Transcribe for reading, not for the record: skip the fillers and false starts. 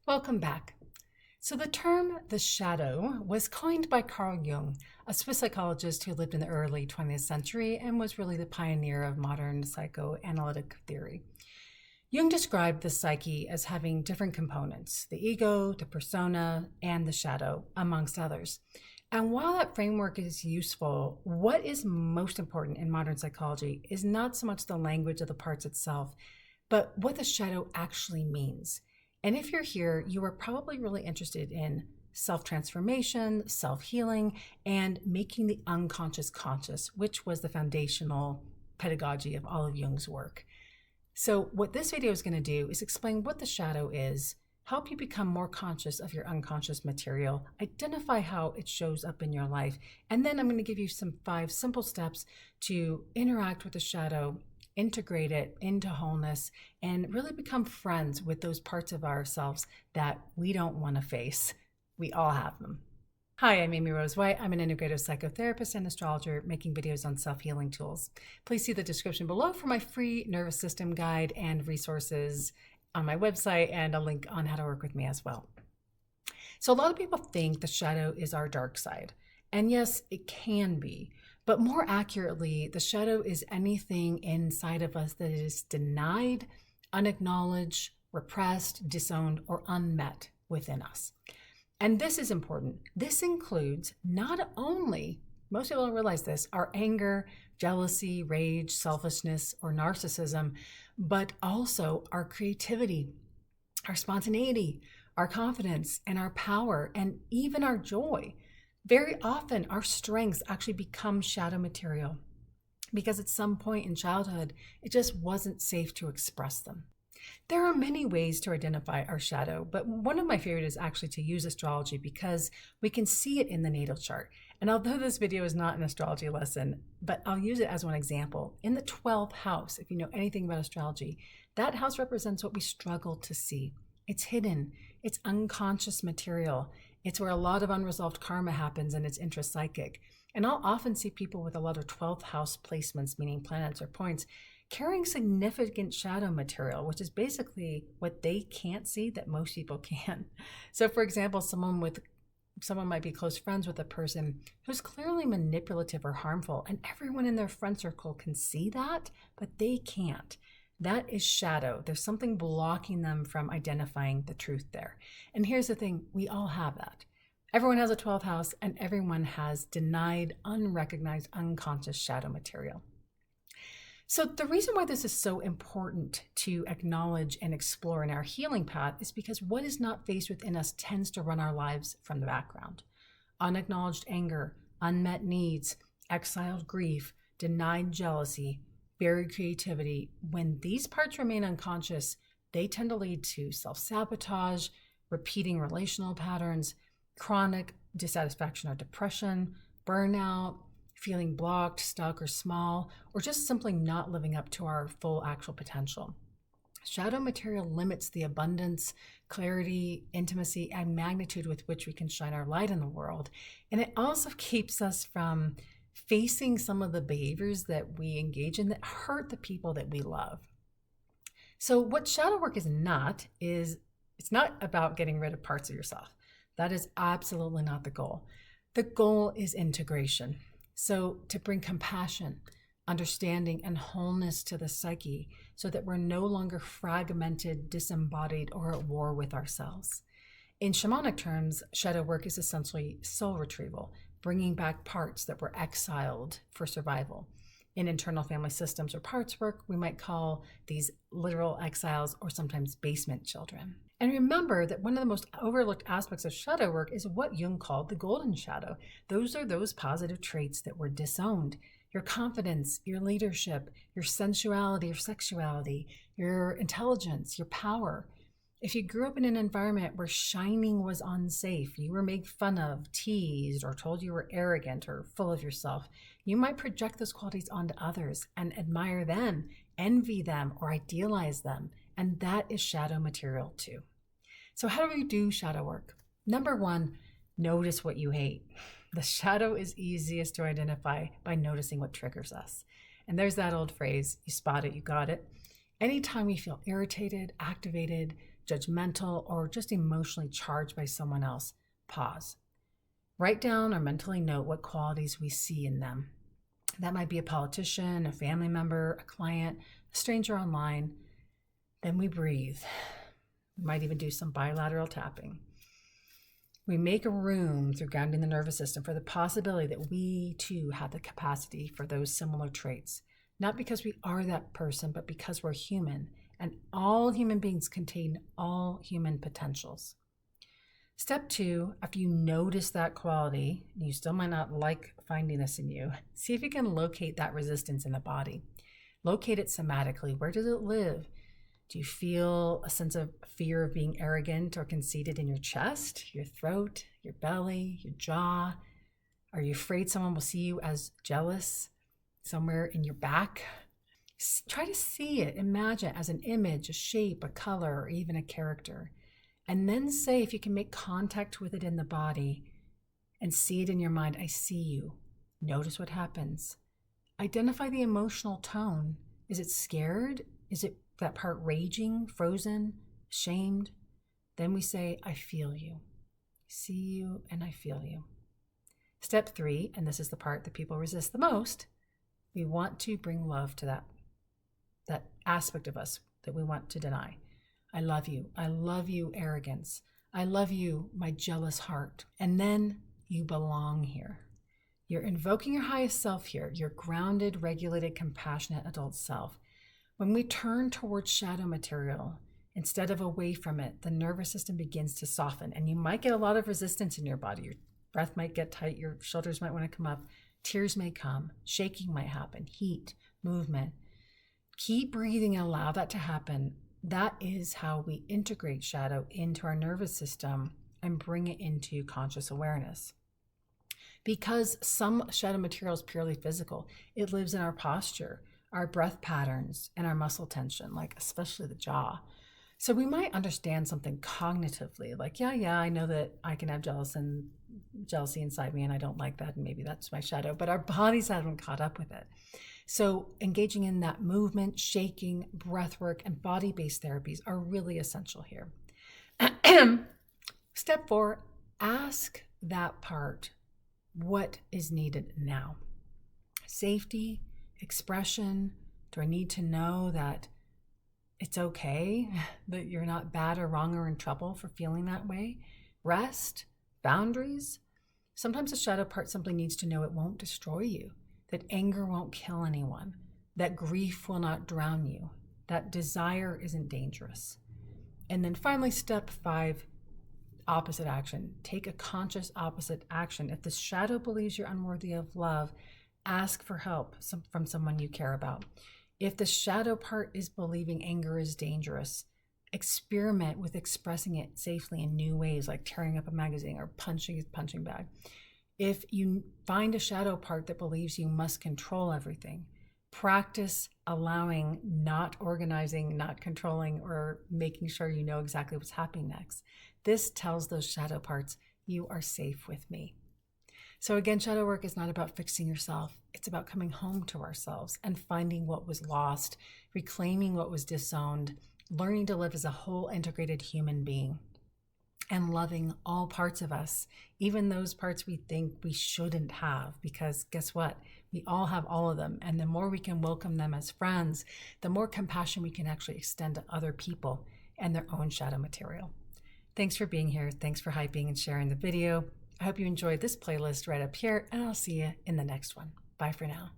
Welcome back. So the term the shadow was coined by Carl Jung, a Swiss psychologist who lived in the early 20th century and was really the pioneer of modern psychoanalytic theory. Jung described the psyche as having different components: the ego, the persona, and the shadow, amongst others. And while that framework is useful, what is most important in modern psychology is not so much the language of the parts itself, but what the shadow actually means. And if you're here, you are probably really interested in self-transformation, self-healing, and making the unconscious conscious, which was the foundational pedagogy of all of Jung's work. So what this video is going to do is explain what the shadow is, help you become more conscious of your unconscious material, identify how it shows up in your life, and then I'm going to give you 5 simple steps to interact with the shadow, integrate it into wholeness, and really become friends with those parts of ourselves that we don't want to face. We all have them. Hi, I'm Amy Rose White. I'm an integrative psychotherapist and astrologer making videos on self-healing tools. Please see the description below for my free nervous system guide and resources on my website and a link on how to work with me as well. So a lot of people think the shadow is our dark side. And yes, it can be. But more accurately, the shadow is anything inside of us that is denied, unacknowledged, repressed, disowned, or unmet within us. And this is important. This includes not only, most people don't realize this, our anger, jealousy, rage, selfishness, or narcissism, but also our creativity, our spontaneity, our confidence, and our power, and even our joy. Very often, our strengths actually become shadow material because at some point in childhood, it just wasn't safe to express them. There are many ways to identify our shadow, but one of my favorite is actually to use astrology because we can see it in the natal chart. And although this video is not an astrology lesson, but I'll use it as one example. In the 12th house, if you know anything about astrology, that house represents what we struggle to see. It's hidden, it's unconscious material. It's where a lot of unresolved karma happens and it's intrapsychic. And I'll often see people with a lot of 12th house placements, meaning planets or points, carrying significant shadow material, which is basically what they can't see that most people can. So for example, someone might be close friends with a person who's clearly manipulative or harmful, and everyone in their friend circle can see that, but they can't. That is shadow. There's something blocking them from identifying the truth there. And here's the thing, we all have that. Everyone has a 12th house and everyone has denied, unrecognized, unconscious shadow material. So the reason why this is so important to acknowledge and explore in our healing path is because what is not faced within us tends to run our lives from the background. Unacknowledged anger, unmet needs, exiled grief, denied jealousy, buried creativity. When these parts remain unconscious, they tend to lead to self-sabotage, repeating relational patterns, chronic dissatisfaction or depression, burnout, feeling blocked, stuck, or small, or just simply not living up to our full actual potential. Shadow material limits the abundance, clarity, intimacy, and magnitude with which we can shine our light in the world. And it also keeps us from facing some of the behaviors that we engage in that hurt the people that we love. So what shadow work is not is, it's not about getting rid of parts of yourself. That is absolutely not the goal. The goal is integration. So to bring compassion, understanding, and wholeness to the psyche so that we're no longer fragmented, disembodied, or at war with ourselves. In shamanic terms, shadow work is essentially soul retrieval, bringing back parts that were exiled for survival. In internal family systems or parts work, we might call these literal exiles or sometimes basement children. And remember that one of the most overlooked aspects of shadow work is what Jung called the golden shadow. Those are those positive traits that were disowned. Your confidence, your leadership, your sensuality, your sexuality, your intelligence, your power. If you grew up in an environment where shining was unsafe, you were made fun of, teased, or told you were arrogant or full of yourself, you might project those qualities onto others and admire them, envy them, or idealize them. And that is shadow material too. So how do we do shadow work? Number 1, notice what you hate. The shadow is easiest to identify by noticing what triggers us. And there's that old phrase, you spot it, you got it. Anytime we feel irritated, activated, judgmental, or just emotionally charged by someone else, pause. Write down or mentally note what qualities we see in them. That might be a politician, a family member, a client, a stranger online. Then we breathe. We might even do some bilateral tapping. We make a room through grounding the nervous system for the possibility that we too have the capacity for those similar traits. Not because we are that person, but because we're human, and all human beings contain all human potentials. Step 2, after you notice that quality, you still might not like finding this in you, see if you can locate that resistance in the body. Locate it somatically. Where does it live? Do you feel a sense of fear of being arrogant or conceited in your chest, your throat, your belly, your jaw? Are you afraid someone will see you as jealous somewhere in your back? Try to see it, imagine it as an image, a shape, a color, or even a character. And then say, if you can make contact with it in the body and see it in your mind, I see you. Notice what happens. Identify the emotional tone. Is it scared? Is it that part raging, frozen, ashamed? Then we say, I feel you. See you and I feel you. Step 3, and this is the part that people resist the most, we want to bring love to that aspect of us that we want to deny. I love you. I love you, arrogance. I love you, my jealous heart. And then you belong here. You're invoking your highest self here, your grounded, regulated, compassionate adult self. When we turn towards shadow material, instead of away from it, the nervous system begins to soften, and you might get a lot of resistance in your body. Your breath might get tight, your shoulders might want to come up, tears may come, shaking might happen, heat, movement. Keep breathing and allow that to happen. That is how we integrate shadow into our nervous system and bring it into conscious awareness. Because some shadow material is purely physical, it lives in our posture, our breath patterns, and our muscle tension, like especially the jaw. So we might understand something cognitively, like, yeah, I know that I can have jealousy inside me and I don't like that, and maybe that's my shadow, but our bodies haven't caught up with it. So engaging in that movement, shaking, breath work, and body-based therapies are really essential here. Step 4, ask that part what is needed now. Safety, expression. Do I need to know that it's okay, that you're not bad or wrong or in trouble for feeling that way? Rest, boundaries. Sometimes the shadow part simply needs to know it won't destroy you, that anger won't kill anyone, that grief will not drown you, that desire isn't dangerous. And then finally, step 5, opposite action. Take a conscious opposite action. If the shadow believes you're unworthy of love, ask for help from someone you care about. If the shadow part is believing anger is dangerous, experiment with expressing it safely in new ways, like tearing up a magazine or punching a punching bag. If you find a shadow part that believes you must control everything, practice allowing, not organizing, not controlling, or making sure you know exactly what's happening next. This tells those shadow parts, you are safe with me. So again, shadow work is not about fixing yourself. It's about coming home to ourselves and finding what was lost, reclaiming what was disowned, learning to live as a whole integrated human being, and loving all parts of us, even those parts we think we shouldn't have, because guess what? We all have all of them. And the more we can welcome them as friends, the more compassion we can actually extend to other people and their own shadow material. Thanks for being here. Thanks for hyping and sharing the video. I hope you enjoyed this playlist right up here, and I'll see you in the next one. Bye for now.